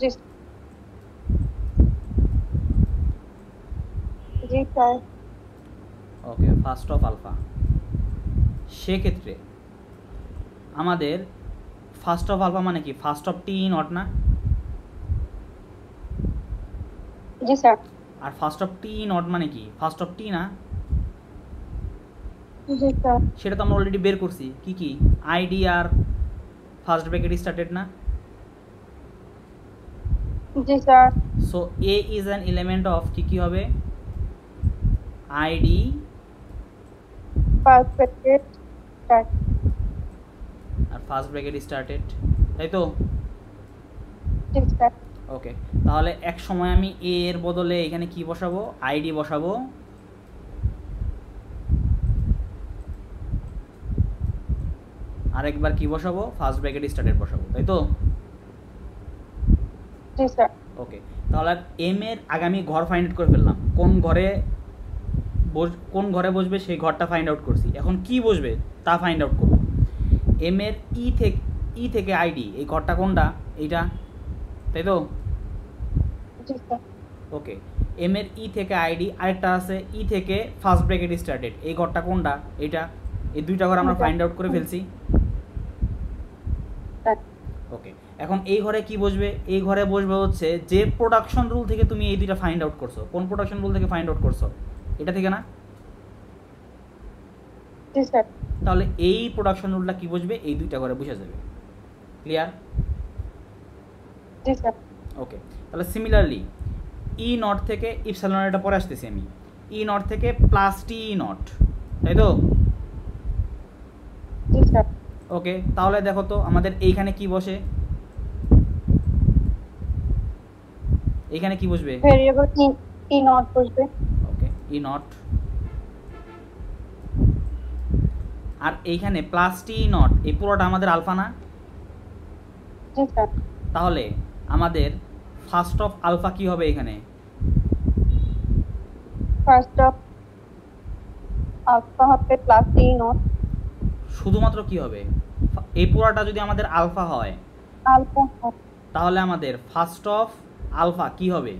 জি জি sir. Okay, first of alpha. সেক্ষেত্রে আমাদের ফার্স্ট অফ আলফা মানে কি? ফার্স্ট অফ টি নট না? জি স্যার। আর ফার্স্ট অফ টি নট মানে কি? ফার্স্ট অফ টি না? জি স্যার। সেটা তো আমরা অলরেডি বের করছি। কি কি? আইডি আর ফার্স্ট ব্র্যাকেট স্টার্টেড না? জি sir. So A is an element of কি কি হবে? ID first bracket start. আর ফার্স্ট ব্র্যাকেট স্টার্টেড, তাই তো? জি স্যার। ওকে, তাহলে এক সময় আমি এ এর বদলে এখানে কি বসাবো? আইডি বসাবো। আরেকবার কি বসাবো? ফার্স্ট ব্র্যাকেট স্টার্টেড বসাবো, তাই তো? জি স্যার। ওকে, তাহলে এম এর আগামী ঘর ফাইন্ড আউট করে ফেললাম। কোন ঘরে বসবে সেই ঘরটা ফাইন্ড আউট করছি। এখন কি বসবে তা ফাইন্ড আউট করব। এম এর ই থেকে আইডি, এই ঘরটা কোনটা? এইটা, তাই তো? জি স্যার। ওকে, এম এর ই থেকে আইডি, আরেকটা আছে ই থেকে ফার্স্ট ব্র্যাকেট স্টার্টেড, এই ঘরটা কোনটা? এইটা। এই দুইটা ঘর আমরা ফাইন্ড আউট করে ফেলছি। ওকে, এখন এই ঘরে কি বসবে? এই ঘরে বসবে হচ্ছে যে প্রোডাকশন রুল থেকে তুমি এই দুইটা ফাইন্ড আউট করছো। কোন প্রোডাকশন রুল থেকে ফাইন্ড আউট করছো? এটা থেকে না? জি স্যার। তাহলে এই প্রোডাকশন রুলটা কি বসবে? এই দুইটা ঘরে বসে যাবে। ক্লিয়ার? জি স্যার। ওকে, তাহলে সিমিলারলি ই নট থেকে ইপসাইলন, এটা পরে আসতেছি আমি। ই নট থেকে প্লাস টি ই নট, তাই তো? জি স্যার। ওকে, তাহলে দেখো তো আমাদের এইখানে কি বসে? এইখানে কি বসবে? ভেরিয়েবল ই নট বসবে। ওকে, ই নট। আর এইখানে প্লাস টি নট, এই পুরোটা আমাদের আলফা না? জি স্যার। তাহলে আমাদের ফার্স্ট অফ আলফা কি হবে এখানে? ফার্স্ট অফ আলফা হবে প্লাস ই নট। শুধুমাত্র কি হবে? এই পুরোটা যদি আমাদের আলফা হয়, আলফা তাহলে আমাদের ফার্স্ট অফ আলফা কি হবে?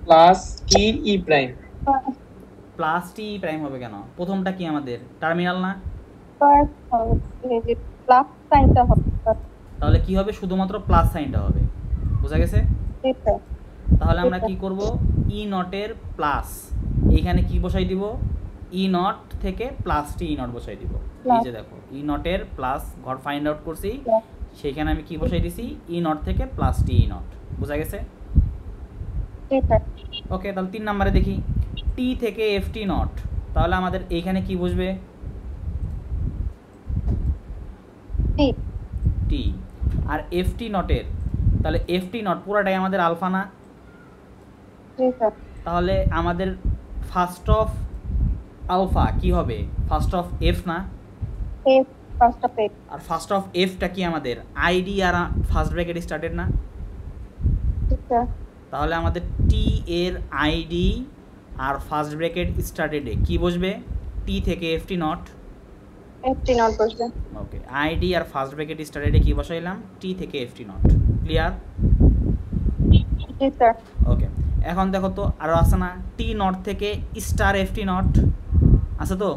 প্লাস টি ই প্রাইম। প্লাস টি প্রাইম হবে কেন? প্রথমটা কি আমাদের টার্মিনাল না? প্লাস সাইনটা হবে। তাহলে কি হবে? শুধুমাত্র প্লাস সাইনটা হবে। বোঝা গেছে? জি স্যার। তাহলে আমরা কি করব? ই নটের প্লাস এইখানে কি বসাই দিব? ই নট থেকে প্লাস টি ই নট বসাই দিব। এই যে দেখো, ই নটের প্লাস ঘর ফাইন্ড আউট করছি, সেইখানে আমি কি বসাই দিছি? ই নট থেকে প্লাস টি ই নট। বোঝা গেছে? জি স্যার। ওকে, তাহলে 3 নম্বরে দেখি, টি থেকে এফ টি নট। তাহলে আমাদের এইখানে কি বসবে? টি। টি। আর এফ টি নটের, তাহলে এফ টি নট পুরাটাই আমাদের আলফা না? জি স্যার। তাহলে আমাদের ফার্স্ট অফ আলফা কি হবে? ফার্স্ট অফ এফ না? F first of F. আর ফার্স্ট অফ এফটা কি আমাদের? আইডি আর ফার্স্ট ব্র্যাকেট স্টার্টেড না? জি স্যার। তাহলে আমাদের টি এর আইডি আর ফার্স্ট ব্র্যাকেট স্টার্টেডে কি বসবে? টি থেকে F T naught. F T naught বসবে। ওকে, আইডি আর ফার্স্ট ব্র্যাকেট স্টার্টেডে কি বসাইলাম? টি থেকে এফ টি নট। ক্লিয়ার? জি স্যার। ওকে, এখন দেখো তো আরও আছে না? টি নট থেকে স্টার এফ টি নট আছে তো?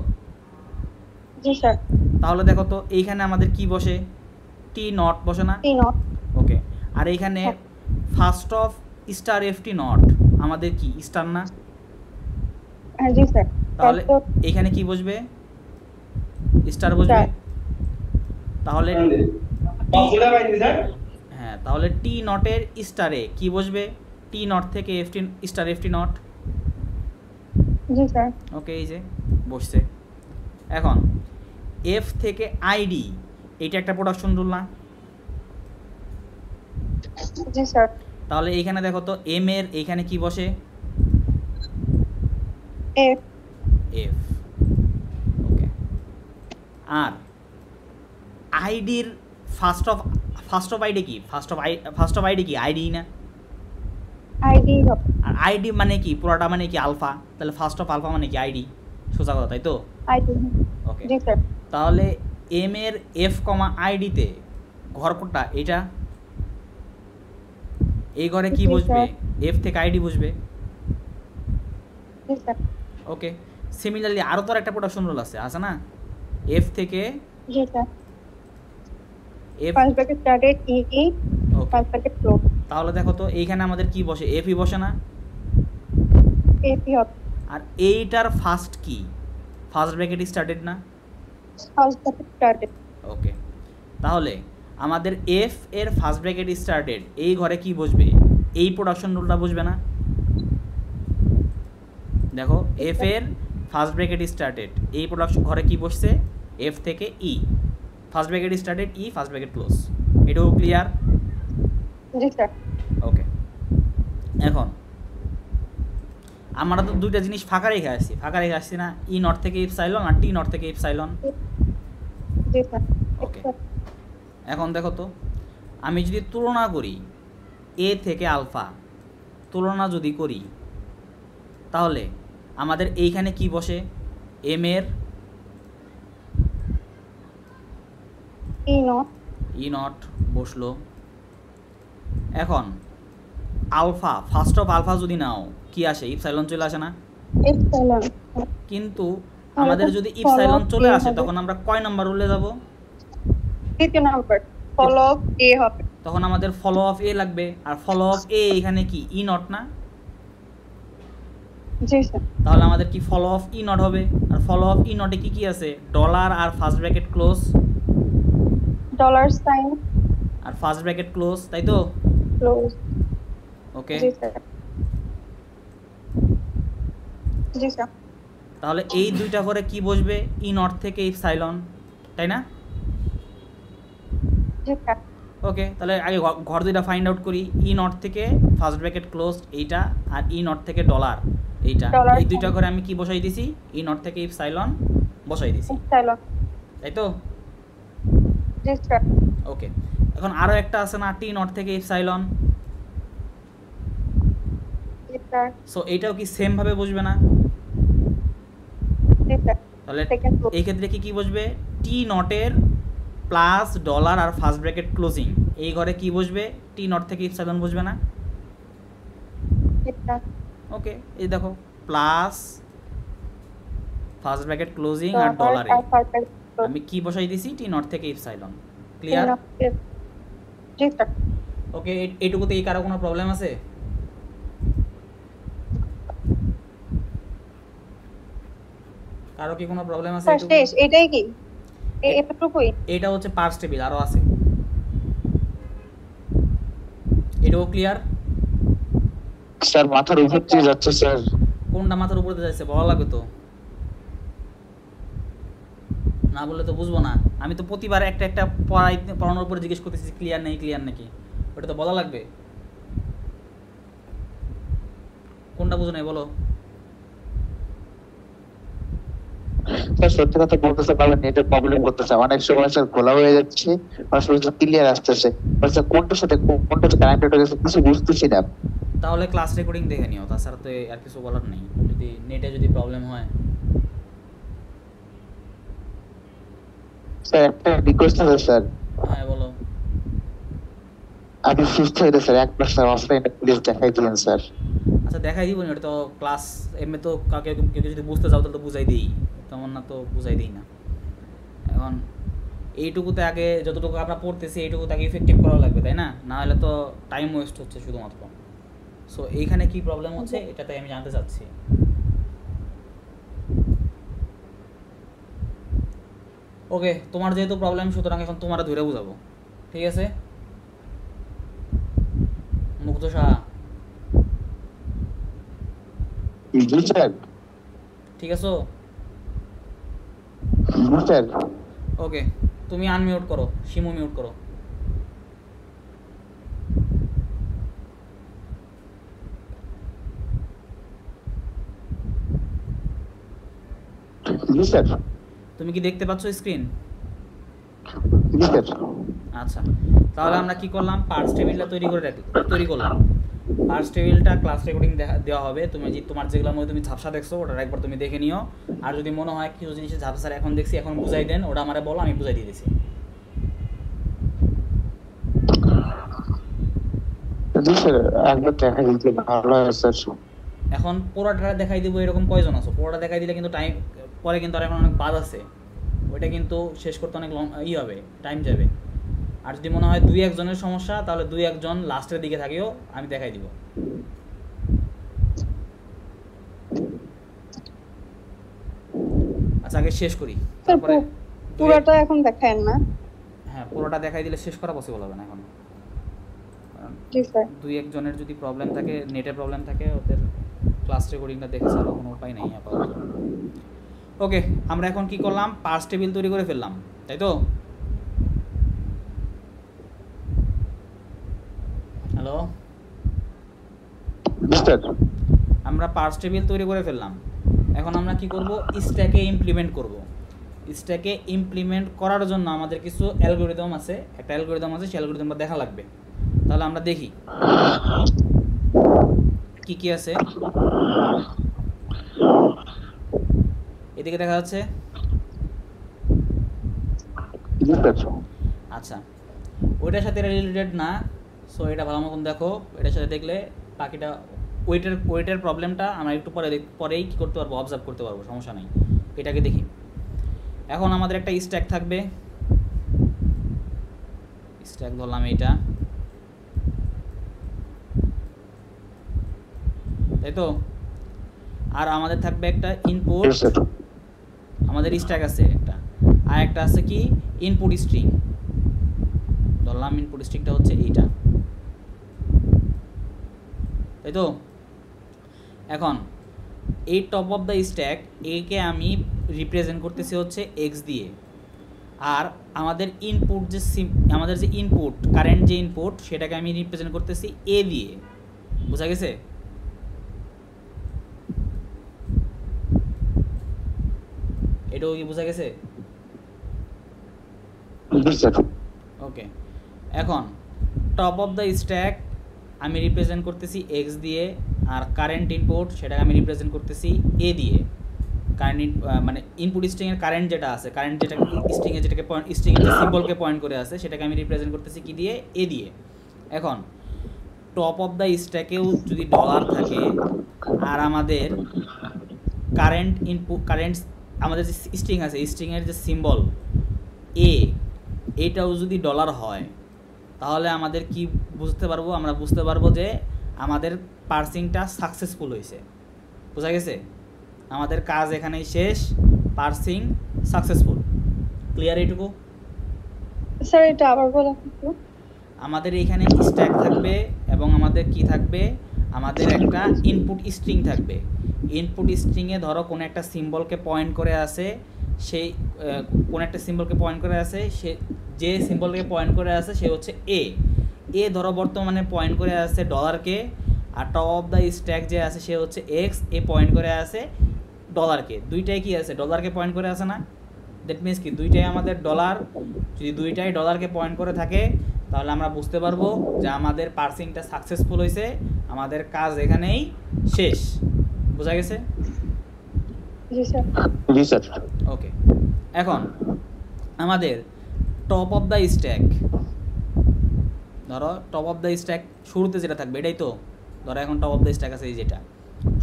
জি স্যার। তাহলে দেখো তো এইখানে আমাদের কি বসে? টি নট বসে না? টি নট। ওকে, আর এইখানে first of star F T not আমাদের কি স্টার না? হ্যাঁ জি স্যার। তাহলে এইখানে কি বসবে? স্টার বসবে। তাহলে হ্যাঁ, তাহলে টি নটের স্টারে কি বসবে? টি নট থেকে F T star F T naught. জি স্যার। ওকে, এই যে বসছে। এখন এফ থেকে আইডি, এইটা একটা প্রোডাকশন রুল না? জি স্যার। তাহলে এইখানে দেখো তো এম এর এইখানে কি বসে? এফ। এফ। ওকে, আর আইডির ফার্স্ট অফ আইডি কি? ফার্স্ট অফ আইডি কি? আইডি না? আইডি হবে। আর আইডি মানে কি? পুরোটা মানে কি? আলফা। তাহলে ফার্স্ট অফ আলফা মানে কি? আইডি। সোজা কথা, তাই তো? আইডি। ওকে, জি স্যার। তাহলে এম এর এফ কমা আইডিতে ঘর কোনটা? এইটা। এই ঘরে কি জি, বসবে? স্যার। এফ থেকে আইডি বসবে। জি স্যার। ওকে, সিমিলারলি আরও তো একটা প্রোডাকশন রুল আছে না? এফ থেকে জি sir. F. First bracket started E okay, first bracket close. তাহলে দেখো তো এইখানে আমাদের কি বসে? এফই বসে না? এপি হবে। আর এইটার ফার্স্ট কি? ফার্স্ট ব্র্যাকেট স্টার্টেড না? First bracket started. ওকে, তাহলে আমাদের এফ এর ফার্স্ট ব্র্যাকেট স্টার্টেড এই ঘরে কি বসবে? এই প্রোডাকশন রুলটা বসবে না? দেখো, এফ এর ফার্স্ট ব্র্যাকেট স্টার্টেড এই প্রোডাকশন ঘরে কি বসছে? এফ থেকে ই, ফার্স্ট ব্র্যাকেট স্টার্টেড ই, ফার্স্ট ব্র্যাকেট ক্লোজ। এটাও ক্লিয়ার? জি স্যার। ওকে, এখন আমরা তো দুইটা জিনিস ফাঁকা রেখে আসছি না? ই নট থেকে ইপসাইলন আর টি নট থেকে ইপসাইলন। জি স্যার। ওকে, এখন দেখো তো, আমি যদি তুলনা করি এ থেকে আলফা, তুলনা যদি করি, তাহলে আমাদের এইখানে কি বসে? এম এর ই নট বসলো। এখন আলফা, ফার্স্ট অফ আলফা যদি নাও, কি আসে? ইপসাইলন চলে আসে না? ইপসাইলন। কিন্তু আমাদের যদি ইপসাইলন চলে আসে, তখন আমরা কয় নাম্বার রুলে যাব? দ্বিতীয় নাম্বার, ফলো অফ এ হবে। তখন আমাদের ফলো অফ এ লাগবে, আর ফলো অফ এ এখানে কি ই নট না? জি স্যার। তাহলে আমাদের কি ফলো অফ ই নট হবে। আর ফলো অফ ই নটে কি কি আছে? ডলার আর first bracket close, dollar sign আর ফার্স্ট ব্র্যাকেট ক্লোজ, তাই তো? ক্লোজ। ওকে, জি স্যার। জি স্যার। তাহলে এই দুইটা ঘরে কি বসবে? ই নট থেকে ইপসাইলন, তাই না? জি স্যার। ওকে, তাহলে আগে ঘর দুইটা ফাইন্ড আউট করি। ই নট থেকে ফার্স্ট ব্র্যাকেট ক্লোজ এইটা, আর ই নট থেকে ডলার এইটা। এই দুইটা ঘরে আমি কি বসাই দিছি? ই নট থেকে ইপসাইলন বসাই দিছি, ইপসাইলন। তাই তো? জি স্যার। ওকে, এখন আরও একটা আছে না, টি নট থেকে ইপসাইলন। জি স্যার। সো এইটাও কি সেম ভাবে বসবে না? জি স্যার। তাহলে এই ক্ষেত্রে কি কি বসবে? টি নটের প্লাস ডলার আর ফার্স্ট ব্র্যাকেট ক্লোজিং এই ঘরে কি বসবে? টি নট থেকে ইপসাইলন বসবে না? জি স্যার। ওকে, এই দেখো, প্লাস ফার্স্ট ব্র্যাকেট ক্লোজিং আর ডলারে আমি কি বসাই দিছি? টি নট থেকে ইপসাইলন। ক্লিয়ার? জি স্যার। ওকে, এইটুকুতে এই কারো কোনো প্রবলেম আছে? কারো কি কোনো প্রবলেম আছে? স্যার শেষ, এটাই কি? এতটুকুই? এটা হচ্ছে পার্স টেবিল, আরো আছে। এটাও ক্লিয়ার? স্যার মাথার উপর দিয়ে যাচ্ছে স্যার। কোনটা মাথার উপর দিয়ে যাচ্ছে বলা লাগবে তো, না বললে তো বুঝবো না। আমি তো প্রতিবার একটা একটা পড়ানোর উপরে জিজ্ঞেস করতেছি ক্লিয়ার নেই, ক্লিয়ার নাকি, ওটা তো বলা লাগবে। কোনটা বুঝো নাই বলো? স্যার সত্যি কথা বলতেছে, ভালো নেটের প্রবলেম করতেছে, অনেক সময় স্যার খোলা হয়ে যাচ্ছে, অনেক সময় ক্লিয়ার আসতেছে, স্যার কোনটার সাথে কোনটা কানেক্টেড হয়ে গেছে কিছু বুঝতেছি না। তাহলে ক্লাস রেকর্ডিং দেখে নিও, তাছাড়া তো আর কিছু বলার নেই। যদি নেটে যদি প্রবলেম হয়। স্যার একটা রিকোয়েস্ট আছে স্যার। হ্যাঁ বলো। আমি সুস্থ হইতে স্যার একবার স্যার অফলাইনে প্লিজ দেখাই দিন স্যার। আচ্ছা দেখাই দিব, ওটা তো ক্লাস এমনি তো কাউকে কেউ যদি বুঝতে চাও তাহলে তো বুঝাই দিই, তেমন না তো বুঝাই দিই না। এখন এইটুকুতে আগে যতটুকু আমরা পড়তেছি এইটুকুতে আগে ইফেক্টিভ করা লাগবে, তাই না? না হলে তো টাইম ওয়েস্ট হচ্ছে শুধুমাত্র। সো এইখানে কি প্রবলেম হচ্ছে এটাতে আমি জানতে চাচ্ছি। ওকে, তোমার যেহেতু প্রবলেম সুতরাং এখন তোমার ধরে বুঝাবো, ঠিক আছে? মুগ্ধ সাহা, জি স্যার। ঠিক আছো? জি স্যার। ওকে, তুমি আনমিউট করো, শিমু মিউট করো। জি স্যার। তুমি কি দেখতে পাচ্ছ স্ক্রিন? জি স্যার। আচ্ছা, তাহলে আমরা কি করলাম? পার্টস টেবিলটা তৈরি করলাম। পার্টস টেবিলটা ক্লাস রেকর্ডিং দেওয়া হবে। তোমার যেগুলোর মধ্যে তুমি ঝাপসা দেখছো ওটা একবার তুমি দেখে নিও। আর যদি মনে হয় কিছু জিনিসের ঝাপসা এখন দেখছি এখন বুঝাই দেন, ওটা আমারে বলো, আমি বুঝাই দিয়ে দিছি। জি স্যার, একবার দেখা দিলে ভালো হয় স্যার। এখন পুরোটা দেখাই দিব এরকম কয়জন আছো? পুরোটা দেখাই দিলে কিন্তু টাইম পরে কিন্তু আর এখন অনেক বাদ আছে, ওইটা কিন্তু শেষ করতে অনেক লং হবে, টাইম যাবে। আর যদি মনে হয় 2-1 জনের সমস্যা, তাহলে 2-1 জন লাস্টের দিকে থাকিও, আমি দেখাই দিব। আচ্ছা আগে শেষ করি, তারপরে পুরোটা এখন দেখায় না। হ্যাঁ পুরোটা দেখাই দিলে শেষ করা পসিবল হবে না এখন, কারণ জি স্যার। 2-1 জনের যদি প্রবলেম থাকে, নেটের প্রবলেম থাকে, ওদের ক্লাস রেকর্ডিংটা দেখে ছাড়ার কোনো উপায় নেই আপাতত। ওকে, আমরা এখন কি করলাম, পার্স টেবিল তৈরি করে ফেললাম, তাই তো? হ্যালো, আমরা পার্স টেবিল তৈরি করে ফেললাম। এখন আমরা কি করব, স্ট্যাকে ইমপ্লিমেন্ট করব। স্ট্যাকে ইমপ্লিমেন্ট করার জন্য আমাদের কিছু অ্যালগরিদম আছে, একটা অ্যালগরিদম আছে, সেই অ্যালগরিদমটা দেখা লাগবে। তাহলে আমরা দেখি কি কি আছে। এদিকে দেখা যাচ্ছে? আচ্ছা, ওইটার সাথে রিলেটেড না, সো এটা ভালো মতন দেখো। এটার সাথে দেখলে বাকিটা ওয়েটের প্রবলেমটা আমরা একটু পরেই কী করতে পারবো, অবজার্ভ করতে পারবো, সমস্যা নেই। এটাকে দেখি। এখন আমাদের একটা স্ট্যাক থাকবে, স্ট্যাক ধরলাম এইটা, তাই তো? আর আমাদের থাকবে একটা ইনপুট, আমাদের স্ট্যাক আছে একটা, আর একটা আছে কি ইনপুট স্ট্রিং, ধরলাম ইনপুট স্ট্রিংটা হচ্ছে এইটা, তাই তো? এখন এই টপ অফ দ্য স্ট্যাক একে আমি রিপ্রেজেন্ট করতেছি হচ্ছে এক্স দিয়ে, আর আমাদের ইনপুট যে আমাদের যে ইনপুট, কারেন্ট যে ইনপুট, সেটাকে আমি রিপ্রেজেন্ট করতেছি এ দিয়ে। বোঝা গেছে? এটাও কি বোঝা গেছে? ওকে, এখন টপ অফ দ্য স্ট্যাক আমি রিপ্রেজেন্ট করতেছি এক্স দিয়ে, আর কারেন্ট ইনপুট সেটাকে আমি রিপ্রেজেন্ট করতেছি এ দিয়ে। কারেন্ট মানে ইনপুট স্ট্রিংয়ের কারেন্ট যেটা আছে, কারেন্ট যেটা স্ট্রিংয়ে যেটাকে স্ট্রিংয়ের যে সিম্বলকে পয়েন্ট করে আছে, সেটাকে আমি রিপ্রেজেন্ট করতেছি কি দিয়ে, এ দিয়ে। এখন টপ অফ দ্য স্ট্যাকেও যদি ডলার থাকে, আর আমাদের কারেন্ট ইনপুট, কারেন্ট আমাদের যে স্ট্রিং আছে, স্ট্রিংয়ের যে সিম্বল এ, এটাও যদি ডলার হয়, তাহলে আমাদের কি বুঝতে পারবো, আমরা বুঝতে পারবো যে আমাদের পার্সিংটা সাকসেসফুল হয়েছে। বোঝা গেছে? আমাদের কাজ এখানেই শেষ, পার্সিং সাকসেসফুল। ক্লিয়ার এইটুকু? স্যার এটা আবার বলা একটু। আমাদের এইখানে স্ট্যাক থাকবে এবং আমাদের কি থাকবে, আমাদের একটা ইনপুট স্ট্রিং থাকবে। ইনপুট স্ট্রিংয়ে ধরো কোনো একটা সিম্বলকে পয়েন্ট করে আছে, সেই কোনো একটা সিম্বলকে পয়েন্ট করে আছে, সে যে সিম্বলকে পয়েন্ট করে আছে সে হচ্ছে এ। এ ধরো বর্তমানে পয়েন্ট করে আছে ডলারকে, আর টপ অফ দ্য স্ট্যাক যে আছে সে হচ্ছে এক্স, এ পয়েন্ট করে আছে ডলারকে। দুইটাই কি আছে, ডলারকে পয়েন্ট করে আছে না? দ্যাট মিনস কি দুইটাই আমাদের ডলার। যদি দুইটাই ডলারকে পয়েন্ট করে থাকে, তাহলে আমরা বুঝতে পারবো যে আমাদের পার্সিংটা সাকসেসফুল হয়েছে, আমাদের কাজ এখানেই শেষ। বোঝা গেছে? জি স্যার। জি স্যার। ওকে, এখন আমাদের টপ অফ দ্য স্ট্যাক, ধরো টপ অফ দ্য স্ট্যাক শুরুতে যেটা থাকবে এটাই তো, ধরো এখন টপ অফ দ্য স্ট্যাক আছে এই যেটা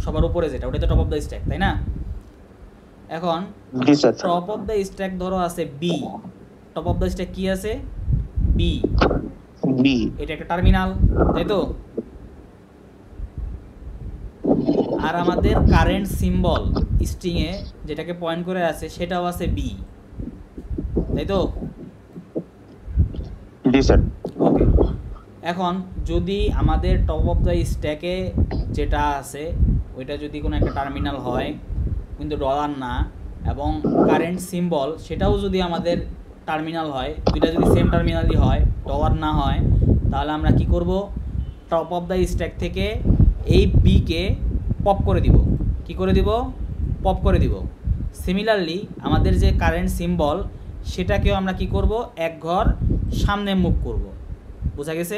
সবার উপরে যেটা, ওটাই তো টপ অফ দ্য স্ট্যাক, তাই না? এখন টপ অফ দ্য স্ট্যাক ধরো আছে B. Top of the stack কি আছে? বি। বি এটা একটা টার্মিনাল, তাই তো? আর আমাদের কারেন্ট সিম্বল স্ট্রিংয়ে যেটাকে পয়েন্ট করে আছে সেটাও আছে বি, তাই তো? জি স্যার। ওকে, এখন যদি আমাদের টপ অফ দ্য স্ট্যাকে যেটা আছে ওইটা যদি কোনো একটা টার্মিনাল হয় কিন্তু ডলার না, এবং কারেন্ট সিম্বল সেটাও যদি আমাদের টার্মিনাল হয়, দুইটা যদি সেম টার্মিনালই হয়, ডলার না হয়, তাহলে আমরা কি করব, টপ অফ দ্য স্ট্যাক থেকে এই বিকে পপ করে দিব। কি করে দিব? পপ করে দিব। সিমিলারলি আমাদের যে কারেন্ট সিম্বল সেটাকেও আমরা কি করব, এক ঘর সামনে মুভ করব। বোঝা গেছে?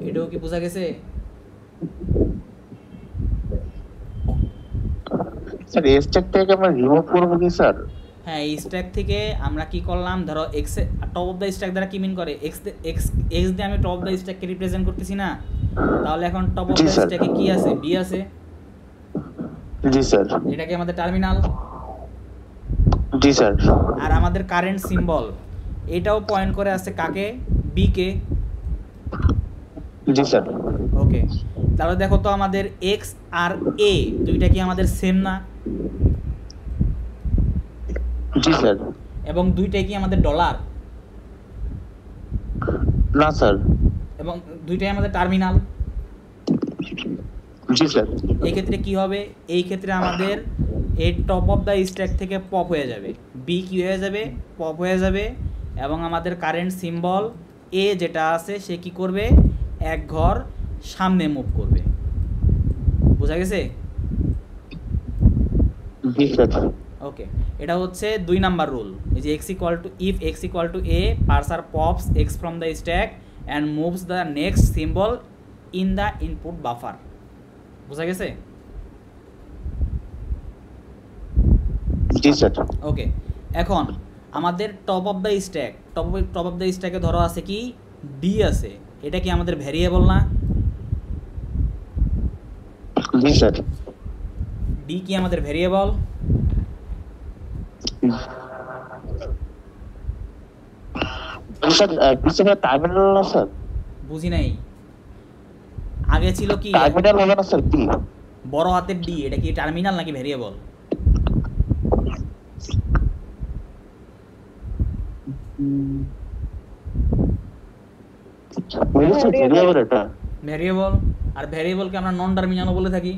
এটাও কি বোঝা গেছে? স্যার স্ট্যাক থেকে আমরা রিমুভ করবো কি স্যার? হ্যাঁ, এই স্ট্যাক থেকে আমরা কি করলাম, ধরো x top of the stack দ্বারা কি মিন করে, এক্স এক্স এক্স দিয়ে আমি টপ অফ দ্য স্ট্যাককে রিপ্রেজেন্ট করতেছি না, তাহলে এখন top of G the sir. স্ট্যাকে কি আছে, বি আছে, জি স্যার। এটা কি আমাদের টার্মিনাল, জি স্যার। আর আমাদের কারেন্ট সিম্বল এটাও পয়েন্ট করে আছে কাকে, বি কে। জি স্যার। ওকে, তাহলে দেখো তো আমাদের এক্স আর এ দুইটা কি আমাদের সেম না, জি স্যার। এবং দুইটাই কি আমাদের ডলার, না স্যার। এবং দুইটাই আমাদের টার্মিনাল। জি স্যার। এই ক্ষেত্রে কি হবে, এই ক্ষেত্রে আমাদের এই টপ অফ দ্য স্ট্যাক থেকে পপ হয়ে যাবে, বি কি হয়ে যাবে, পপ হয়ে যাবে, এবং আমাদের কারেন্ট সিম্বল এ যেটা আছে সে কি করবে, এক ঘর সামনে মুভ করবে। বোঝা গেছে? জি স্যার। ওকে, এটা হচ্ছে 2 নাম্বার রুল। এই যে x equal to, if x equal to A, পার্সার pops x from the stack and moves the next symbol in the input buffer. বোঝা গেছে? জি স্যার। ওকে, এখন আমাদের top of the stack, top of the স্ট্যাকে ধরো আছে কি, ডি আছে, এটা কি আমাদের ভ্যারিয়েবল না? জি স্যার। ডি কি আমাদের ভ্যারিয়েবল? স্যার পিছনে টার্মিনাল না স্যার? বুঝি নাই, আগে ছিল কি টার্মিনাল হবে না স্যার কি? বড় হাতের ডি, এটা কি টার্মিনাল নাকি ভ্যারিয়েবল? ভেরিয়েবল এটা। ভ্যারিয়েবল, আর ভ্যারিয়েবলকে আমরা নন টার্মিনালও বলে থাকি,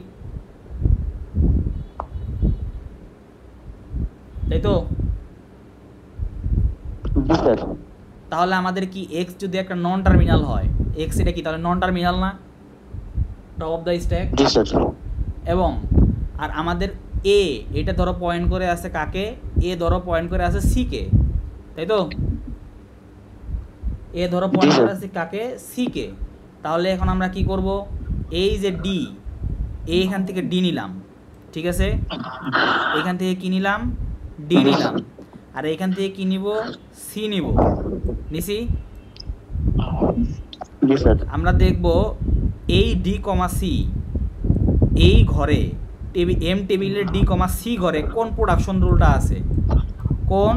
তাই তো? জি স্যার। তাহলে আমাদের কি এক্স যদি একটা নন টার্মিনাল হয়, এক্স এটা কি তাহলে নন টার্মিনাল না, top of the stack? G sir. এবং আর আমাদের এ এটা ধরো পয়েন্ট করে আছে কাকে, এ ধরো পয়েন্ট করে আছে সি কে, তাই তো? এ ধরো পয়েন্ট করে আছে কাকে, সি কে। তাহলে এখন আমরা কি করব, এই যে ডি, এইখান থেকে ডি নিলাম, ঠিক আছে, এখান থেকে কি নিলাম, ডি নিলাম, আর এখান থেকে কি নিব, সি নিব, নিছি। জি স্যার। আমরা দেখব এই ডি কমা সি, এই ঘরে এম টেবিলের ডি কমা সি ঘরে কোন প্রোডাকশন রুলটা আছে, কোন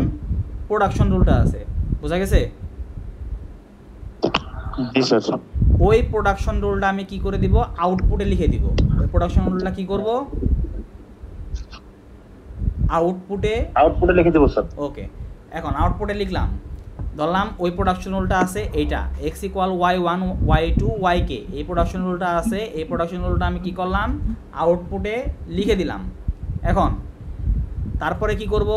প্রোডাকশন রুলটা আছে। বোঝা গেছে? জি স্যার। ওই প্রোডাকশন রুলটা আমি কি করে দিব, আউটপুটে লিখে দিব। ওই প্রোডাকশন রুলটা কি করব, আউটপুটে লিখে দেবো স্যার। ওকে, এখন আউটপুটে লিখলাম, ধরলাম ওই প্রোডাকশন রুলটা আছে এইটা, x equal y1 y2 yk, এই প্রোডাকশন রুলটা আছে, এই প্রোডাকশন রুলটা আমি কি করলাম, আউটপুটে লিখে দিলাম। এখন তারপরে কি করব,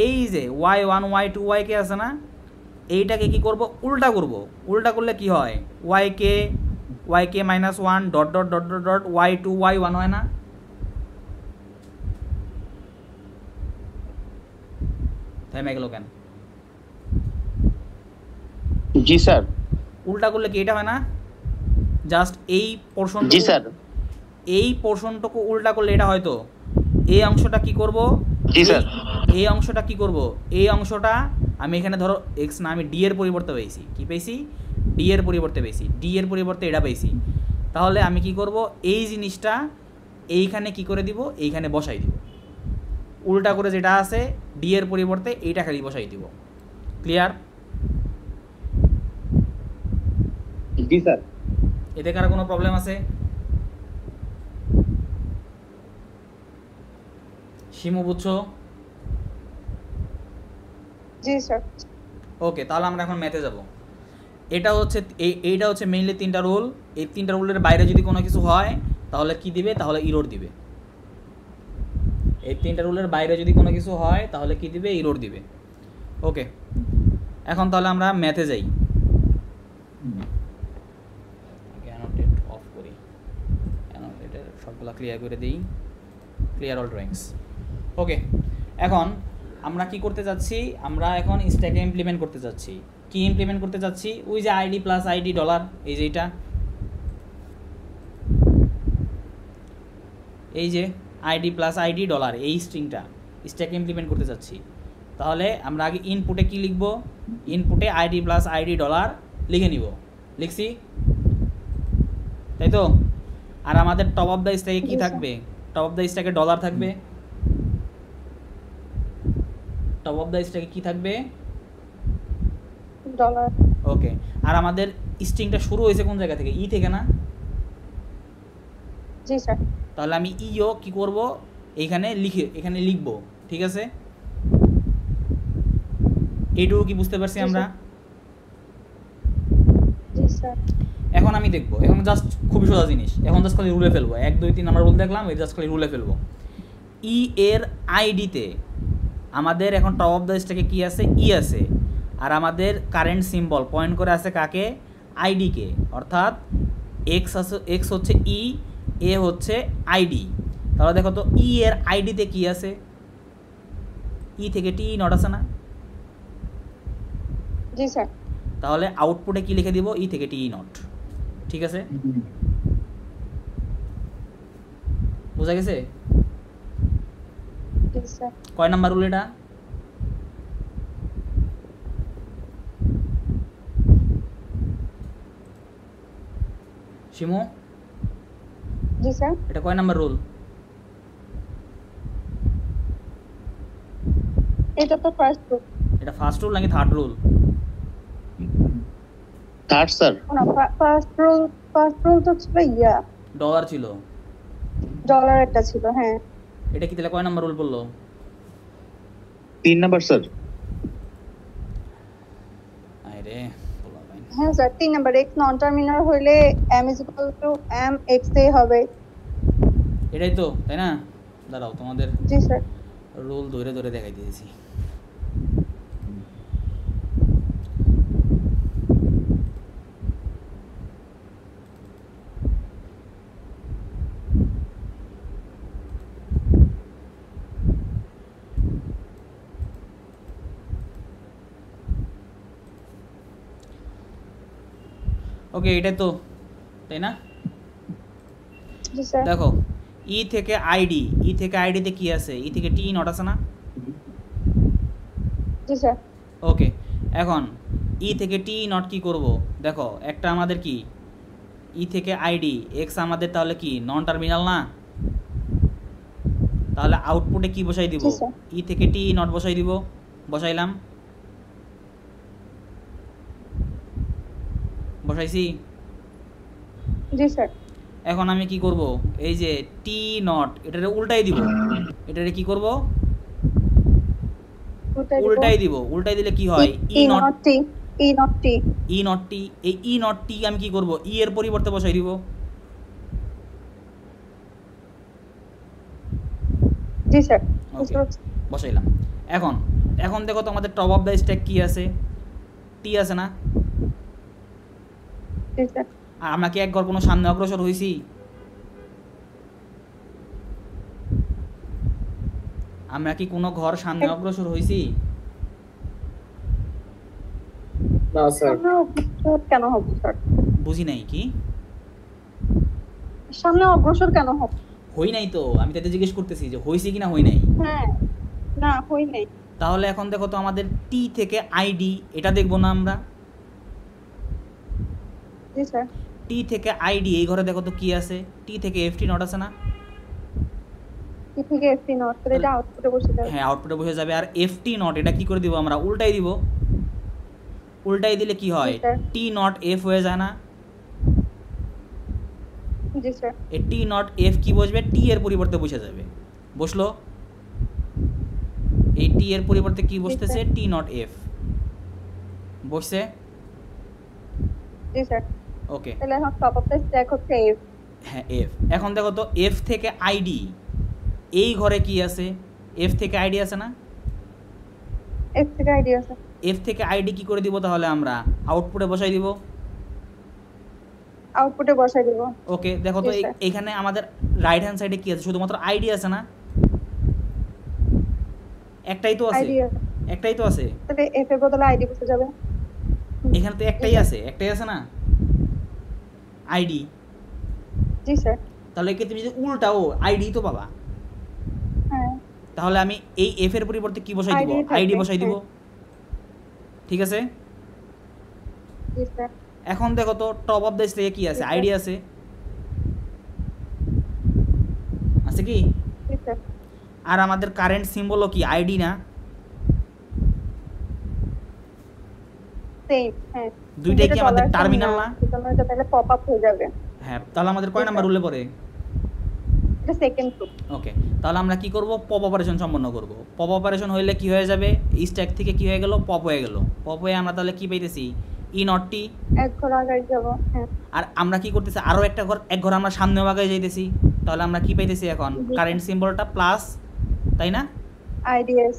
এই যে y1 y2 yk আছে না, এইটাকে কি করব, উল্টা করব। উল্টা করলে কি হয়, yk minus 1 dot dot dot dot dot y2 y1 হয় না? থেমে গেল কেন? জি স্যার। উল্টা করলে কি এটা হয় না? জাস্ট এই পোর্শন, জি স্যার। এই পোর্শনটুকু উল্টা করলে এটা হয়তো, এই অংশটা কি করব, জি স্যার। এই অংশটা কি করব, এই অংশটা আমি এখানে ধরো এক্স না, আমি ডি এর পরিবর্তে পেয়েছি, কি পেয়েছি, ডি এর পরিবর্তে পেয়েছি, ডি এর পরিবর্তে এটা পেয়েছি। তাহলে আমি কি করব, এই জিনিসটা এইখানে কি করে দিব, এইখানে বসাই দিব, উল্টা করে যেটা আছে ডি এর পরিবর্তে এইটা খালি বসাই দিব। ক্লিয়ার? জি স্যার। এতে কার কোনো প্রবলেম আছে? শিমু বুঝছো? জি স্যার। ওকে, তাহলে আমরা এখন ম্যাথে যাব। এটা হচ্ছে এইটা হচ্ছে মেইনলি 3টা রুল। এই 3টা রুলের বাইরে যদি কোনো কিছু হয় তাহলে কি দিবে, তাহলে ইরর দিবে। এই 3টা রুলের বাইরে যদি কোনো কিছু হয় তাহলে কি দিবে, ইরর দিবে। ওকে, এখন তাহলে আমরা ম্যাথে যাই। অ্যানোটেট অফ করি, অ্যানোটেটের সবগুলো ক্লিয়ার করে দিই, ক্লিয়ার অল ড্রয়িংস। ওকে, এখন আমরা কি করতে যাচ্ছি, আমরা এখন স্ট্যাকে ইমপ্লিমেন্ট করতে যাচ্ছি। কি ইমপ্লিমেন্ট করতে যাচ্ছি, ওই যে আইডি প্লাস আইডি ডলার, এই যে এইটা, এই যে আইডি প্লাস আইডি ডলার, এই স্ট্রিংটা স্ট্যাকে ইমপ্লিমেন্ট করতে চাচ্ছি। তাহলে আমরা আগে ইনপুটে কি লিখব, ইনপুটে আইডি প্লাস আইডি ডলার লিখে নিব, লিখছি তাই তো। আর আমাদের টপ অফ দ্য স্ট্যাকে কি থাকবে, টপ অফ দ্য স্ট্যাকে ডলার থাকবে, টপ অফ দ্য স্ট্যাকে কি থাকবে, ডলার। ওকে। আর আমাদের স্ট্রিংটা শুরু হয়েছে কোন জায়গা থেকে, ই থেকে না? জি স্যার। তাহলে আমি ইও কি করব, এইখানে এখানে লিখব, ঠিক আছে। এইটুকু কি বুঝতে পারছি আমরা? জি স্যার। এখন আমি দেখবো, এখন জাস্ট খুবই সোজা জিনিস, এখন জাস্ট খালি রুলে ফেলবো, 1 2 3 আমরা রুল দেখলাম, এই জাস্ট খালি রুলে ফেলবো। ই এর আইডিতে আমাদের এখন টপ অফ দ্য স্ট্যাকে কি আছে, ই আছে, আর আমাদের কারেন্ট সিম্বল পয়েন্ট করে আছে কাকে, আইডিকে, অর্থাৎ এক্স আছে, এক্স হচ্ছে ই, এ হচ্ছে আইডি। তাহলে দেখো তো ই এর আইডিতে কি আছে, ই থেকে টি নট আছে না? জি স্যার। তাহলে আউটপুটে কি লিখে দিব, ই থেকে টি নট, ঠিক আছে, বোঝা গেছে? জি স্যার। কয় নাম্বার রুল এটা? শিমু, জি স্যার। এটা কয় নাম্বার রুল? এটা তো ফার্স্ট রুল। এটা ফার্স্ট রুল নাকি থার্ড রুল? Third sir. না, ফার্স্ট রুল তো ছিল ইয়া, ডলার ছিল, ডলার একটা ছিল। হ্যাঁ, এটা কি তাহলে কয় নাম্বার রুল বললো? 3 নাম্বার স্যার। আরে বলা ভাই, হ্যাঁ sir, 3 number. X non terminal হইলে m = m x এ হবে। এটাই তো, তাই না? দাঁড়াও, তোমাদের জি স্যার। রুল ধরে ধরে দেখাই দিয়েছি। ওকে, এটাই তো, তাই না? জি স্যার। দেখো ই থেকে আইডি, ই থেকে আইডিতে কি আছে, ই থেকে টি নট আছে না? জি স্যার। ওকে, এখন ই থেকে টি নট কি করব, দেখো একটা আমাদের কি ই থেকে আইডি এক্স আমাদের, তাহলে কি নন টার্মিনাল না? তাহলে আউটপুটে কি বসাই দিব, জি স্যার। ই থেকে টি নট বসাই দিব, বসাইলাম, বসাইছি। জি স্যার। এখন আমি কি করব, এই যে টি নট এটারে উল্টাই দিব, এটারে কি করব, উল্টাই দিব। উল্টাই দিলে কি হয়, E naught T, E naught T, E naught T, এই ই নট টি আমি কি করব, ই এর পরিবর্তে বসাই দিব। জি স্যার। ওকে, বসাইলাম। এখন এখন দেখো তো আমাদের টপ অফ দ্য স্ট্যাক কি আছে, টি আছে না? জি স্যার। আর আমরা কি এক ঘর কোনো সামনে অগ্রসর হইছি? আমরা কি কোনো ঘর সামনে অগ্রসর হইছি? না স্যার। কেন হবে স্যার? বুঝি নাই, কি সামনে অগ্রসর কেন হবে? হই নাই তো, আমি তাতে জিজ্ঞেস করতেছি যে হইছি কিনা হই নাই। হ্যাঁ, না হই নাই। তাহলে এখন দেখো তো আমাদের টি থেকে আইডি, এটা দেখবো না আমরা? জি স্যার। টি থেকে আইডি, এই ঘরে দেখো তো কি আছে, টি থেকে এফটি নট আছে না? টি থেকে এফটি নট, তাহলে এটা আউটপুটে বসে যাবে। হ্যাঁ, আউটপুটে বসে যাবে। আর এফটি নট এটা কি করে দিব আমরা, উল্টাই দিব। উল্টাই দিলে কি হয়, জি স্যার। টি নট এফ হয়ে যায় না? জি স্যার। এই টি নট এফ কি বসবে, টি এর পরিবর্তে বসে যাবে, বসলো। এই টি এর পরিবর্তে কি বসতেছে, টি নট এফ বসছে। জি স্যার। ওকে, তাহলে এখন টপ অফ দ্য স্ট্যাক হচ্ছে এফ। হ্যাঁ এফ। এখন দেখো তো এফ থেকে আইডি, এই ঘরে কি আছে, এফ থেকে আইডি আছে না? এফ থেকে আইডি আছে। এফ থেকে আইডি কি করে দিব তাহলে আমরা, আউটপুটে বসাই দিব। আউটপুটে বসাই দেব। ওকে, দেখো তো এখানে আমাদের রাইট হ্যান্ড সাইডে কি আছে, শুধুমাত্র আইডি আছে না? একটাই তো আছে, আইডি আছে। একটাই তো আছে। তাহলে এফ এর বদলে আইডি বসে যাবে। এখানে তো একটাই আছে, একটাই আছে না আইডি? জি স্যার। তাহলে কি তুমি যদি উল্টাও আইডি তো পাবা, তাহলে আমি এই এফ এর পরিবর্তে কি বসাই দিব? ID থাকবে, আইডি বসাই দিব। হ্যাঁ। ঠিক আছে, জি স্যার। এখন দেখো তো টপ অফ দ্য স্ট্যাকে কি আছে? জি, আইডি স্যার। আছে, আছে কি? জি স্যার। আর আমাদের কারেন্ট সিম্বলও কি আইডি না? সেম, হ্যাঁ। দুইটাই কি যেটা আমাদের dollar sign টার্মিনাল না? সেজন্য এটা তাহলে পপ আপ হয়ে যাবে। হ্যাঁ, তাহলে আমাদের কয় জি, নাম্বার স্যার। রুলে পড়ে? এটা সেকেন্ড গ্রুপ। ওকে, তাহলে আমরা কি করব? পপ অপারেশন সম্পন্ন করব। পপ অপারেশন হইলে কি হয়ে যাবে? স্ট্যাক থেকে কি হয়ে গেল? পপ হয়ে গেল। পপ হয়ে আমরা তাহলে কি পাইতেছি? ই নট টি। এক ঘর আগাই যাব, হ্যাঁ। আর আমরা কি করতেছি? আরো একটা ঘর, এক ঘর আমরা সামনেও আগায় যাইতেছি। তাহলে আমরা কি পাইতেছি এখন? জি। কারেন্ট সিম্বলটা প্লাস, তাই না? আইডিএস,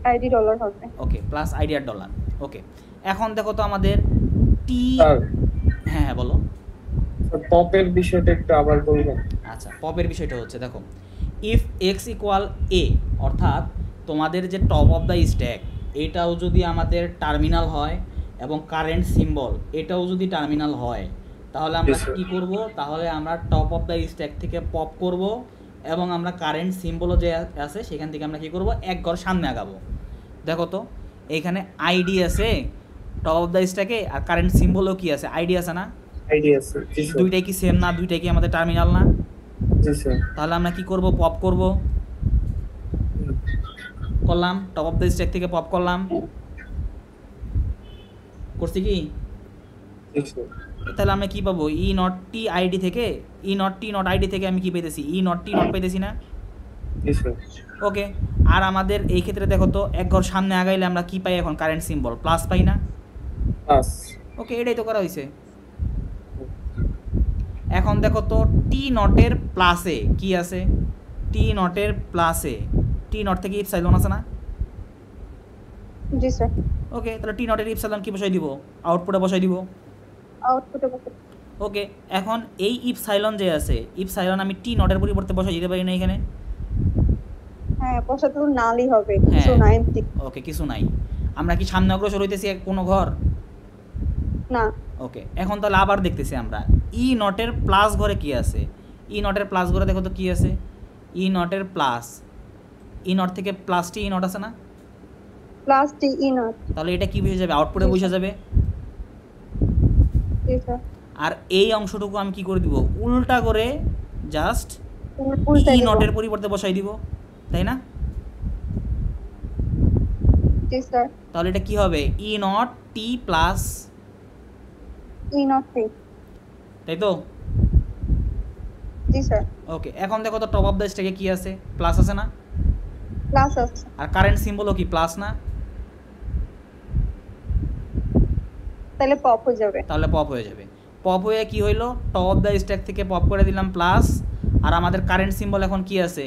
আইডি ডলার হবে। ওকে, প্লাস আইডিয়ার ডলার। ওকে, এখন দেখো তো আমাদের টি। স্যার হ্যাঁ হ্যাঁ বলো। পপের বিষয়টা একটু আবার বলবেন? আচ্ছা, পপের বিষয়টা হচ্ছে দেখো, ইফ এক্স ইকুয়াল এ, অর্থাৎ তোমাদের যে টপ অফ দ্য স্ট্যাক এটাও যদি আমাদের টার্মিনাল হয় এবং কারেন্ট সিম্বল এটাও যদি টার্মিনাল হয়, তাহলে আমরা Yes, sir. কি করব? তাহলে আমরা টপ অফ দ্য স্ট্যাক থেকে পপ করব এবং আমরা কারেন্ট সিম্বলও যে আছে সেখান থেকে আমরা কি করব? এক ঘর সামনে আগাবো। দেখো তো এইখানে আইডি আছে টপ অফ দ্য স্ট্যাকে, আর কারেন্ট সিম্বলও কি আছে? আইডি আছে না? আইডিয়া আছে। জি স্যার। দুইটাই কি সেম না? দুইটাই কি আমাদের টার্মিনাল না? জি স্যার। তাহলে আমরা কি করব? পপ করব। করলাম, টপ অফ দ্য স্ট্যাক থেকে পপ করলাম, করছি কি? জি স্যার। তাহলে আমরা কি পাবো? ই নট টি আইডি থেকে, ই নট টি নট আইডি থেকে আমি কি পেতেছি? ই নট টি নট পেতেছি না? জি স্যার। ওকে, আর আমাদের এই ক্ষেত্রে দেখো তো এক ঘর সামনে আগাইলে আমরা কি পাই এখন? কারেন্ট সিম্বল প্লাস পাই না? প্লাস। ওকে, এটাই তো করা হয়েছে। এখন দেখো তো টি নটের প্লাসে কি আছে? টি নটের প্লাসে টি নট থেকে ইপসাইলন আছে না? জি স্যার। ওকে, তাহলে টি নটের ইপসাইলন কি বসাই দিব? আউটপুটে বসাই দিব। আউটপুটে বসে। ওকে, এখন এই ইপসাইলন যে আছে, ইপসাইলন আমি টি নটের পরিবর্তে বসাই দিতে পারি না এখানে? হ্যাঁ, বসাতে তো নালই হবে, হ্যাঁ। কিছু না এমটি। ওকে, কিছু নাই। আমরা কি সামনে অগ্রসর হইতেছি কোনো ঘর? না। ওকে, এখন তাহলে আবার দেখতেছি আমরা ই নটের প্লাস ঘরে কি আছে? ই নটের প্লাস ঘরে দেখো তো কি আছে? ই নটের প্লাস, ই নট থেকে প্লাস টি ই নট আছে না? Plus T E not. তাহলে এটা কি বুঝে যাবে? আউটপুটে বুঝে যাবে। জি স্যার। আর এই অংশটুকু আমি কি করে দিব? উল্টা করে জাস্ট উল্টাই ই দিব। নটের পরিবর্তে বসাই দিব, তাই না? জি স্যার। তাহলে এটা কি হবে? E naught T plus, E naught T. তাই তো? জি স্যার। ওকে, এখন দেখো তো টপ অফ দ্য স্ট্যাকে কি আছে? প্লাস আছে না? প্লাস আছে। আর কারেন্ট সিম্বলও কি প্লাস না? তাহলে পপ হয়ে যাবে। তাহলে পপ হয়ে যাবে। পপ হয়ে কি হইলো? টপ অফ দ্য স্ট্যাক থেকে পপ করে দিলাম প্লাস, আর আমাদের কারেন্ট সিম্বল এখন কি আছে?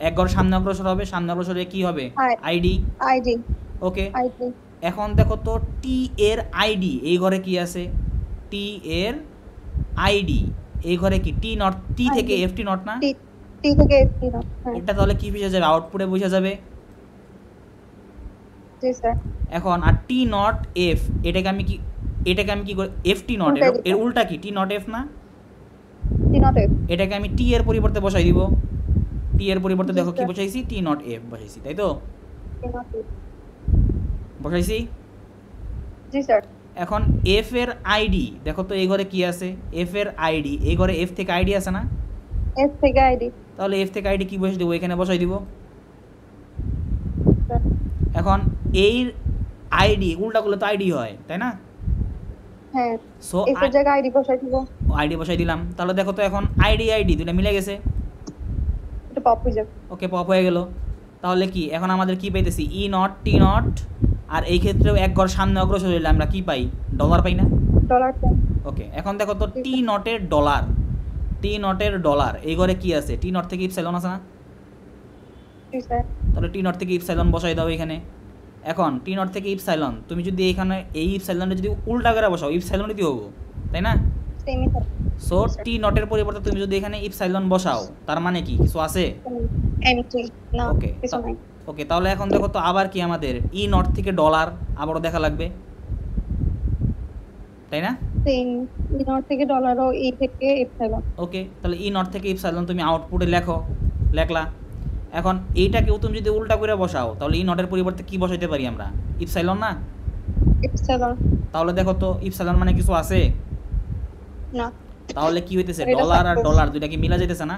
এক ঘর সামনে অগ্রসর হবে, সামনে অগ্রসর হয়ে কি হবে? আইডি। আইডি। ওকে, আইডি। এখন দেখো তো টি এর আইডি এই ঘরে কি আছে? টি এর আইডি এই ঘরে কি? টি নট, টি থেকে ID এফ টি নট না? টি টি থেকে এফটি নট। হ্যাঁ। এটা তাহলে কি বুঝে যাবে? আউটপুটে বুঝে যাবে। জি স্যার। এখন আর টি নট এফ, এটাকে আমি কি, এটাকে আমি কি করি? এফ টি নট, উল্টাই দিতে। এর উল্টা কি? টি নট এফ না? টি নট এফ। এটাকে আমি টি এর পরিবর্তে বসাই দিব। টি এর পরিবর্তে জি দেখো কি স্যার। বসাইছি? টি নট এফ বসাইছি, তাই তো? টি নট এফ। বসাইছি। জি স্যার। এখন এফ এর আইডি দেখো তো এই ঘরে কি আছে? এফ এর আইডি এই ঘরে এফ থেকে আইডি আছে না? এফ থেকে আইডি। তাহলে এফ থেকে আইডি কি বসে দেবো? এখানে বসাই দিব। স্যার। এখন এই আইডি উল্টা করলে তো আইডি হয়, তাই না? হ্যাঁ। সো এফ এর জায়গায় আইডি বসাই দিব। আইডি বসাই দিলাম। তাহলে দেখো তো এখন আইডি দুটো মিলে গেছে। এটা পপ হয়ে যাবে। ওকে, পপ হয়ে গেল। তাহলে কি এখন আমাদের কি পাইতেছি? ই নট টি নট, আর এই ক্ষেত্রেও এক ঘর সামনে অগ্রসর হইলে আমরা কি পাই? ডলার পাই না? Dollar time. ওকে, এখন দেখো তো টি নটের ডলার, টি নটের ডলার এই ঘরে কি আছে? টি নট থেকে ইপসাইলন আছে না? জি স্যার। তাহলে টি নট থেকে ইপসাইলন বসাই দাও এখানে। এখন টি নট থেকে ইপসাইলন তুমি যদি এখানে এই ইপসাইলনটা যদি উল্টা করে বসাও, ইপসাইলন দিতে হবো, তাই না? সেমই থাকে। সো টি নটের পরিবর্তে তুমি যদি এখানে ইপসাইলন বসাও, তার মানে কি কিছু আছে? এমটি না, ওকে, কিছু নাই। ওকে, তাহলে এখন দেখো তো আবার কি আমাদের ই নট থেকে ডলার আবারও দেখা লাগবে, তাই না? সেম। ই নট থেকে ডলার ও ই থেকে এপসাইলন। ওকে, তাহলে ই নট থেকে ইপসাইলন তুমি আউটপুটে লেখো, লেখলা। এখন এইটাকেও তুমি যদি উল্টা করে বসাও তাহলে ই নটের পরিবর্তে কি বসাইতে পারি আমরা? ইপসাইলন না? ইপসিলন তাহলে দেখো তো ইপসাইলন মানে কিছু আছে? না। তাহলে কি হইতেছে? এটা ডলার আর success। ডলার দুইটা কি মিলা যাইতেছে না?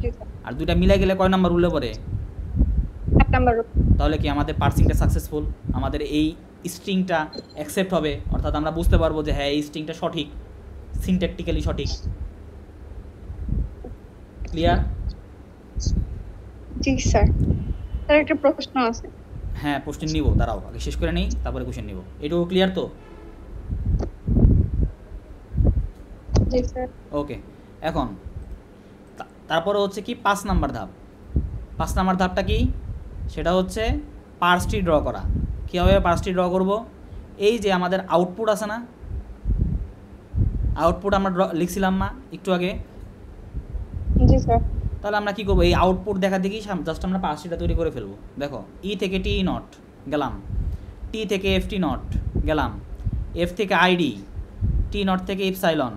জি স্যার। আর দুইটা মিলা গেলে কয় নাম্বার রুলে পড়ে? 1 নাম্বার। তাহলে কি আমাদের পার্সিংটা সাকসেসফুল? আমাদের এই স্ট্রিংটা অ্যাকসেপ্ট হবে, অর্থাৎ আমরা বুঝতে পারবো যে হ্যাঁ এই স্ট্রিংটা সঠিক, সিনট্যাকটিক্যালি সঠিক। ক্লিয়ার? জি স্যার। স্যার একটা প্রশ্ন আছে। হ্যাঁ কোশ্চেন নিব, দাঁড়াও আগে শেষ করে নিই তারপরে কোশ্চেন নিব। এটুকু ক্লিয়ার তো? জি স্যার। ওকে, এখন তারপরে হচ্ছে কি 5 নাম্বার ধাপ। 5 নাম্বার ধাপটা কি? সেটা হচ্ছে পার্স ট্রি ড্র করা। কীভাবে পার্স ট্রি ড্র করব? এই যে আমাদের আউটপুট আছে না, আউটপুট আমরা লিখছিলাম না একটু আগে? জি স্যার। তাহলে আমরা কি করবো? এই আউটপুট দেখা দেখি জাস্ট আমরা পার্স ট্রিটা তৈরি করে ফেলবো। দেখো ই থেকে টি নট গেলাম, টি থেকে এফ টি নট গেলাম, এফ থেকে আইডি, টি নট থেকে ইপসাইলন,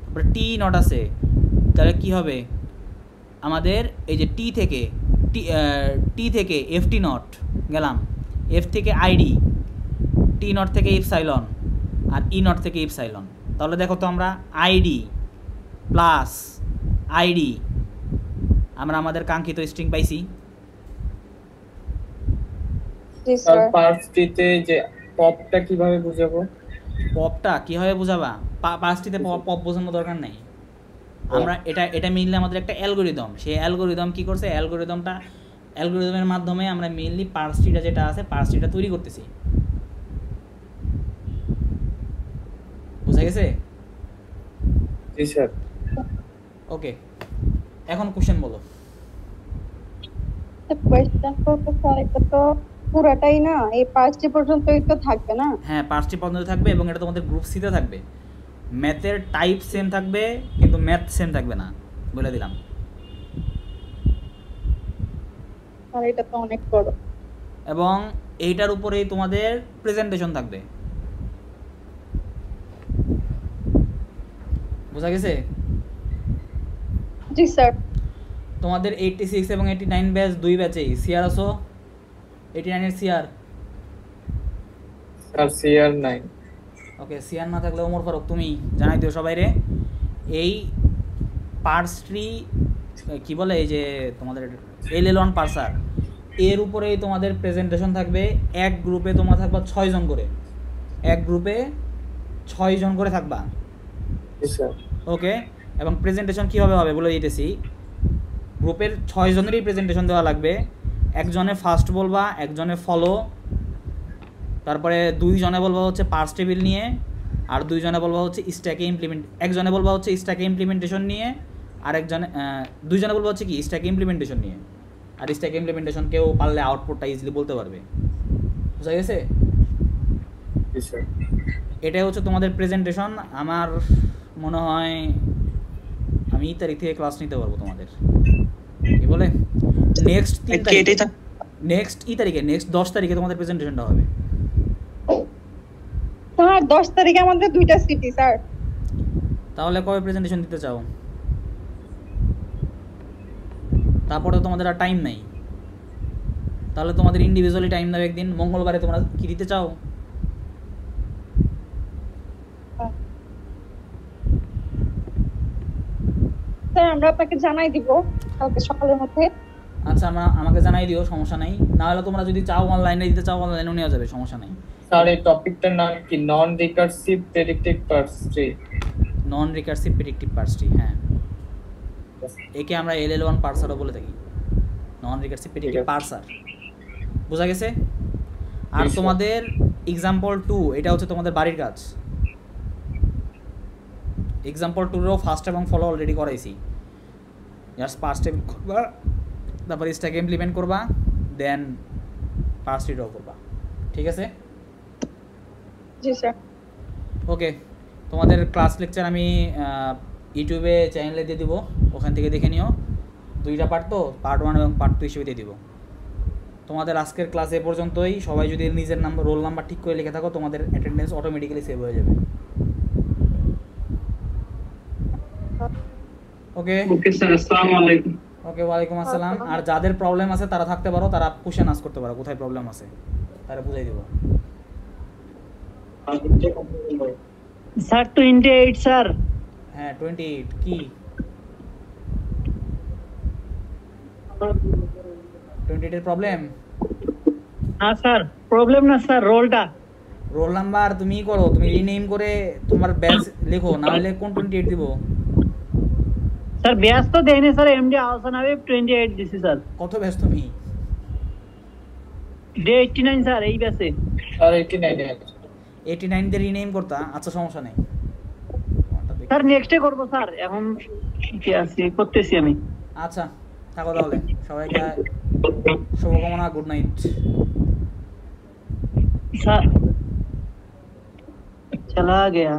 তারপরে টি নট আছে। তাহলে কি হবে আমাদের? এই যে টি থেকে এফ টি নট গেলাম, এফ থেকে আইডি, টি নট থেকে ইপসাইলন, আর ই নট থেকে ইপসাইলন। তাহলে দেখো তো আমরা আইডি প্লাস আইডি আমরা আমাদের কাঙ্ক্ষিত স্ট্রিং পাইছি। জি স্যার। পার্সটিতে যে পপটা কিভাবে বুঝাবো? পপটা কিভাবে বুঝাবা? পাঁচটিতে পপ বোঝানোর দরকার নেই। আমরা এটা মেইনলি আমাদের একটা অ্যালগোরিদম। সেই অ্যালগোরিদম কি করছে? অ্যালগোরিদমের মাধ্যমে আমরা মেইনলি পার্সটিটা যেটা আছে পার্সটিটা তৈরি করতেছি। বুঝা গেছে? জি স্যার। ওকে, এখন কোশ্চেন বলো। কোয়েশ্চেন করতে স্যার, এটা তো পুরাটাই না, এই 5টি পর্যন্তই তো থাকবে না? হ্যাঁ 5টি পদ্ধতি থাকবে এবং এটা তোমাদের গ্রুপ সিতে থাকবে। ম্যাথের টাইপ সেম থাকবে কিন্তু ম্যাথ সেম থাকবে না, বলে দিলাম। আর এটা তো অনেক বড়। এবং এইটার উপরেই তোমাদের প্রেজেন্টেশন থাকবে। বুঝা গেছে? জি স্যার। তোমাদের 86 এবং 89 ব্যাচ দুই ব্যাচেই সিআর আছো? 89 এর সিআর? Sir CR 9। ওকে, সিআর না থাকলে ওমর ফারুক তুমি জানাই দিও সবাই রে। এই পার্স ট্রি কি বলে, এই যে তোমাদের LL1 পার্সার, এর উপরেই তোমাদের প্রেজেন্টেশন থাকবে। এক গ্রুপে তোমরা থাকবা 6 জন করে, এক গ্রুপে 6 জন করে থাকবা। জি স্যার। ওকে, এবং প্রেজেন্টেশন কীভাবে হবে বলে দিতেছি। গ্রুপের 6 জনেরই প্রেজেন্টেশন দেওয়া লাগবে। একজনে ফার্স্ট বলবা, একজনে ফলো, তারপরে 2 জনে বলবা হচ্ছে পার্স টেবিল নিয়ে, আর 2 জনে বলবা হচ্ছে স্ট্যাকে একজনে বলবা হচ্ছে স্ট্যাকে ইমপ্লিমেন্টেশন নিয়ে, আর একজনে 2 জনে বলবা হচ্ছে কি স্ট্যাকে ইমপ্লিমেন্টেশন নিয়ে। আর স্ট্যাকে ইমপ্লিমেন্টেশন কেউ পারলে আউটপুটটা ইজিলি বলতে পারবে। বুঝা গেছে? জি স্যার। এটাই হচ্ছে তোমাদের প্রেজেন্টেশন। আমার মনে হয় আমি এই তারিখ থেকে ক্লাস নিতে পারবো তোমাদের, কি বলে? নেক্সট 10 তারিখে তোমাদের প্রেজেন্টেশনটা হবে। স্যার 10 তারিখে আমাদের 2টা সিটি স্যার। তাহলে কবে প্রেজেন্টেশন দিতে চাও? তারপরে তোমাদের আর টাইম নাই। তাহলে তোমাদের ইন্ডিভিজুয়ালি টাইম দাও একদিন। মঙ্গলবারে তোমরা কি দিতে চাও? স্যার আমরা আপনাকে জানাই দিব কালকে সকালের মধ্যে। আচ্ছা, আমাকে জানাই দিও, সমস্যা নাই। না হলে তোমরা যদি চাও অনলাইনে দিতে চাও অনলাইনেও নেওয়া যাবে, সমস্যা নাই। স্যার এই টপিকটার নাম কি? নন রিকার্সিভ প্রেডিক্টিভ পার্স ট্রি। নন রিকার্সিভ প্রেডিক্টিভ পার্স ট্রি, হ্যাঁ, একে আমরা LL1 পার্সারও বলে থাকি, নন রিকার্সিভ প্রেডিক্টিভ পার্সার। বোঝা গেছে? আর তোমাদের এক্সাম্পল 2 এটা হচ্ছে তোমাদের বাড়ির কাজ। এক্সাম্পল 2 এরও ফার্স্ট এবং ফলো অলরেডি করাইছি। জাস্ট পার্স টেবিল করবা, তারপর স্ট্যাক ইমপ্লিমেন্ট করবা, দেন পার্স ট্রি ড্র করবা। ঠিক আছে? জি স্যার। ওকে, তোমাদের ক্লাস লেকচার আমি ইউটিউবে চ্যানেলে দিয়ে দিব, ওখান থেকে দেখে নিও। 2টা পার্ট তো, পার্ট 1 এবং পার্ট 2 হিসেবে দিয়ে দিব। তোমাদের আজকের ক্লাস এ পর্যন্তই। সবাই যদি নিজের রোল নাম্বার ঠিক করে লিখে থাকো তোমাদের অ্যাটেন্ডেন্স অটোমেটিক্যালি সেভ হয়ে যাবে। ওকে ওকে স্যার, আসসালামু আলাইকুম। ওকে, ওয়ালাইকুম আসসালাম। আর যাদের প্রবলেম আছে তারা থাকতে পারো, তারা কোশ্চেন আস্ক করতে পারো, কোথায় প্রবলেম আছে তারা বুঝাই দিব। Sir 28 sir. হ্যাঁ 28 কি 28 এর প্রবলেম? না স্যার প্রবলেম না স্যার, রোলটা রোল নাম্বার তুমি করো, তুমি রিনেম করে তোমার ব্যাচ লেখো, না হলে কোন 28 দিব? স্যার ব্যাস তো দেয়নি স্যার, এমডি আহসান হাবিব 28 দিছি স্যার। কত ব্যাচ তুমি? ডে 89 স্যার এই ব্যাচে। আর 89 89 তে রিনেম করতা? আচ্ছা সমস্যা নেই। স্যার নেক্সটে করব স্যার, এখন কি আছে করতেছি আমি। আচ্ছা থাকো তাহলে, সবাইকে শুভকামনা, গুড নাইট। স্যার চলা গয়া।